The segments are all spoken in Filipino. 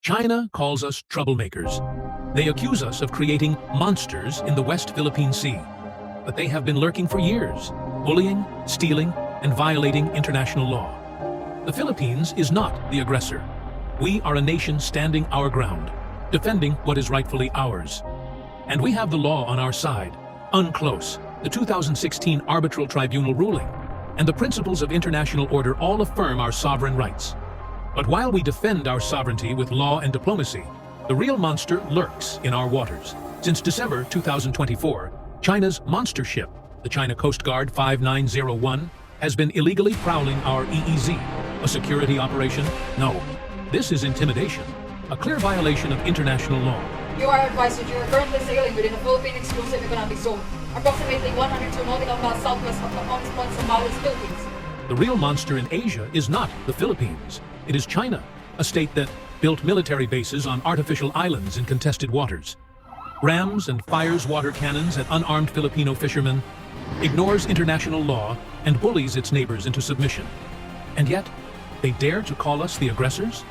China calls us troublemakers. They accuse us of creating monsters in the West Philippine Sea. But they have been lurking for years, bullying, stealing, and violating international law. The Philippines is not the aggressor. We are a nation standing our ground, defending what is rightfully ours. And we have the law on our side, UNCLOS, the 2016 Arbitral Tribunal ruling, and the principles of international order all affirm our sovereign rights. But while we defend our sovereignty with law and diplomacy, the real monster lurks in our waters. Since December 2024, China's monster ship, the China Coast Guard 5901, has been illegally prowling our EEZ. A security operation? No. This is intimidation, a clear violation of international law. You are advised that you are currently sailing within the Philippine Exclusive Economic Zone, approximately 102 nautical miles southwest of Zambales, Philippines. The real monster in Asia is not the Philippines. It is China, a state that built military bases on artificial islands in contested waters, rams and fires water cannons at unarmed Filipino fishermen, ignores international law, and bullies its neighbors into submission. And yet, they dare to call us the aggressors?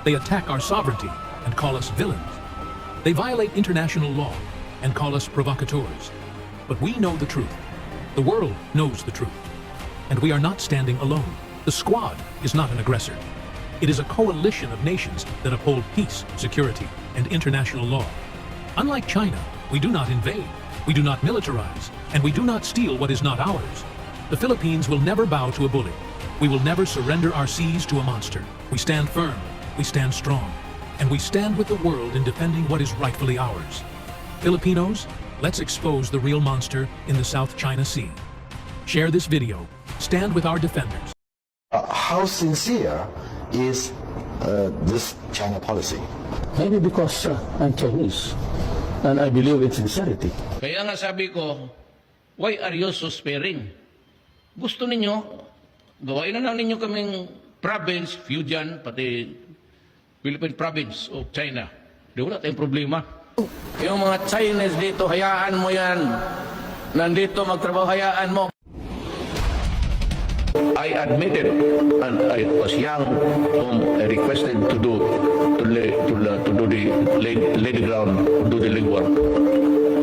They attack our sovereignty and call us villains. They violate international law and call us provocateurs. But we know the truth. The world knows the truth. And we are not standing alone. The Squad is not an aggressor. It is a coalition of nations that uphold peace, security, and international law. Unlike China, we do not invade, we do not militarize, and we do not steal what is not ours. The Philippines will never bow to a bully. We will never surrender our seas to a monster. We stand firm, we stand strong, and we stand with the world in defending what is rightfully ours. Filipinos, let's expose the real monster in the South China Sea. Share this video. Stand with our defenders. How sincere is this China policy? Maybe because I'm Chinese and I believe in sincerity. Kaya nga sabi ko, why are you so sparing? Gusto ninyo, gawain na lang ninyo kaming province, Fujian, pati Philippine province of China. Di wala tayong problema. Yung mga Chinese dito, hayaan mo yan. Nandito magtrabaho, hayaan mo. I admitted, and I was young, whom I requested to do the lay the ground, do the legwork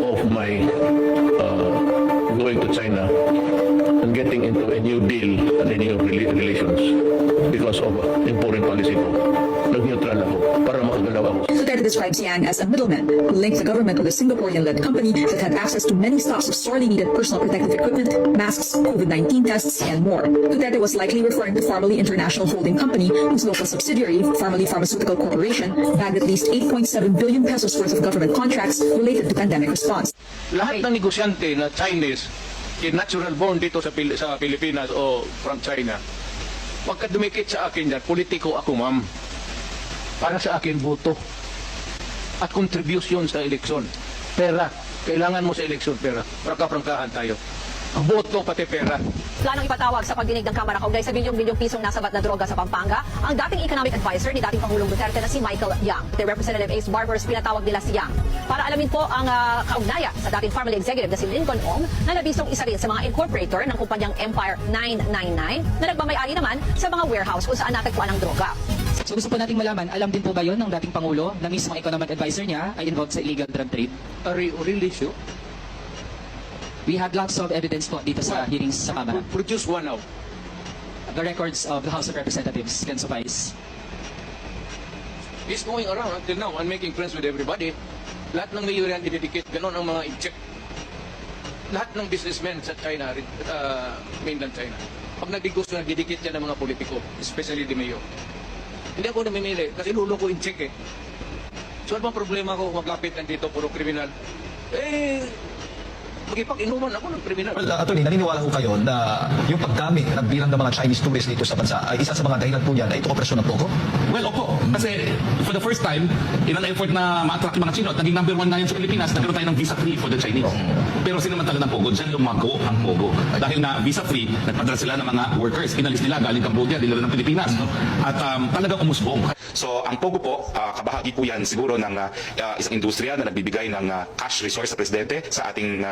of my going to China and getting into a new deal and a new relations because of yung foreign policy ko. Nag-neutral ako para makagalaw ako. Duterte describes Yang as a middleman who linked the government with a Singaporean-led company that had access to many stocks of sorely needed personal protective equipment, masks, COVID-19 tests, and more. Duterte was likely referring to Pharmaly International Holding Company, whose local subsidiary, Pharmaly Pharmaceutical Corporation, bagged at least 8.7 billion pesos worth of government contracts related to pandemic response. Lahat ng negosyante na Chinese, natural born dito sa Pilipinas o from China, pagka dumikit sa akin yan, politiko ako, ma'am. Para sa akin, boto. At contribution sa eleksyon. Pera. Kailangan mo sa eleksyon, pera. Prangka-prangkahan tayo. Ang boto, pati pera. Planong ipatawag sa pagdinig ng Kamara kaugnay sa bilyong-bilyong pisong nasabat na droga sa Pampanga ang dating economic advisor ni dating Pangulong Duterte na si Michael Yang. The Representative Ace Barbers pinatawag nila si Yang para alamin po ang kaugnayan sa dating Pharmaly executive na si Lincoln Ong na nabisong isa rin sa mga incorporator ng kumpanyang Empire 999 na nagmamayari naman sa mga warehouse kung saan natagpuan ang droga. So gusto po nating malaman, alam din po ba yun ng dating Pangulo na mismo economic advisor niya ay involved sa illegal drug trade? Really sure? We had lots of evidence po dito sa hearings sa Kamara. Produce one now. The records of the House of Representatives can suffice. He's going around until now and making friends with everybody. Lahat ng mayor yan ididikit, ganon ang mga in-check. Lahat ng businessmen sa China, mainland China, pag nagdigusto, nagdidikit yan ng mga politiko, especially the mayor. Hindi ako namimili kasi lulo ko in-check eh. So ano bang problema ko maglapit nandito, puro kriminal? Magipag-inuman ako ng kriminal. Well, Atty., naniniwala ko kayo na yung pagdami ng bilang ng mga Chinese tourists dito sa bansa ay isa sa mga dahilan po yan ay ito operasyon ng Pogo? Well, opo. Kasi for the first time, in an effort na ma-attract yung mga Chino at naging number 1 na yan sa Pilipinas, nagkaroon tayo ng visa-free for the Chinese. Pero sinamantala ng Pogo, dyan lumago ang Pogo. Dahil na visa-free, nagpadala sila ng mga workers. Inalis nila galing Cambodia, dinala ng Pilipinas. At talagang umusbong. So, ang Pogo po, kabahagi po yan siguro ng isang industriya na nagbibigay ng cash resource sa Presidente sa ating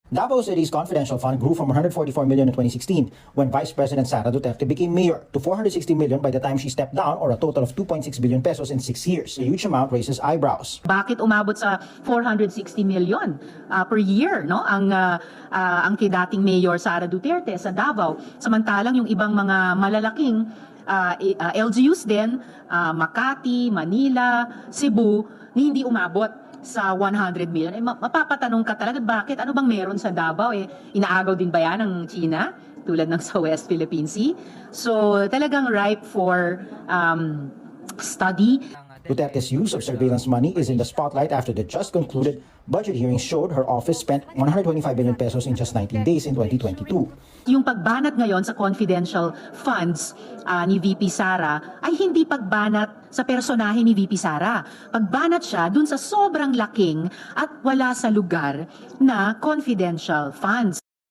Davao City's confidential fund grew from 144 million in 2016 when Vice President Sara Duterte became mayor to 460 million by the time she stepped down, or a total of 2.6 billion pesos in 6 years. A huge amount raises eyebrows. Bakit umabot sa 460 million per year, no? Ang dating mayor Sara Duterte sa Davao, samantalang yung ibang mga malalaking LGUs din, Makati, Manila, Cebu, hindi umabot sa 100 million. Mapapatanong ka talaga, bakit? Ano bang meron sa Davao? Inaagaw din ba yan ng China? Tulad ng sa West Philippine Sea? So, talagang ripe for study. Duterte's use of surveillance money is in the spotlight after the just concluded budget hearing showed her office spent 125 billion pesos in just 19 days in 2022. Yung pagbanat ngayon sa confidential funds ni VP Sara ay hindi pagbanat sa personahe ni VP Sara. Pagbanat siya dun sa sobrang laking at wala sa lugar na confidential funds.